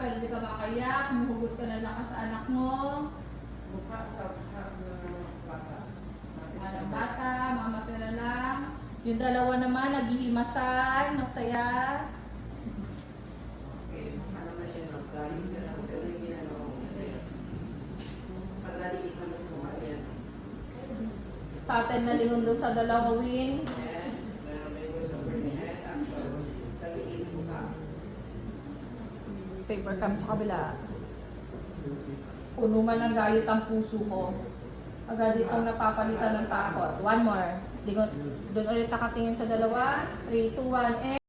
pero di ka makayak, humuhugot ka na lakas sa anak mo. Mukha sa bata. Mga bata, mamati na lang. Yung dalawa naman, naghihimasan, masaya. Okay, mukha naman siya galing ka lang, pero hindi na pagaling ka lang mukha yan. Sa atin na lingon doon sa dalawa win. Paper cam sa kabila. Puno man ng galit ang puso ko. Agad itong napapalitan ng takot. One more. Doon ulit nakatingin sa dalawa. 3, 2, 1, and...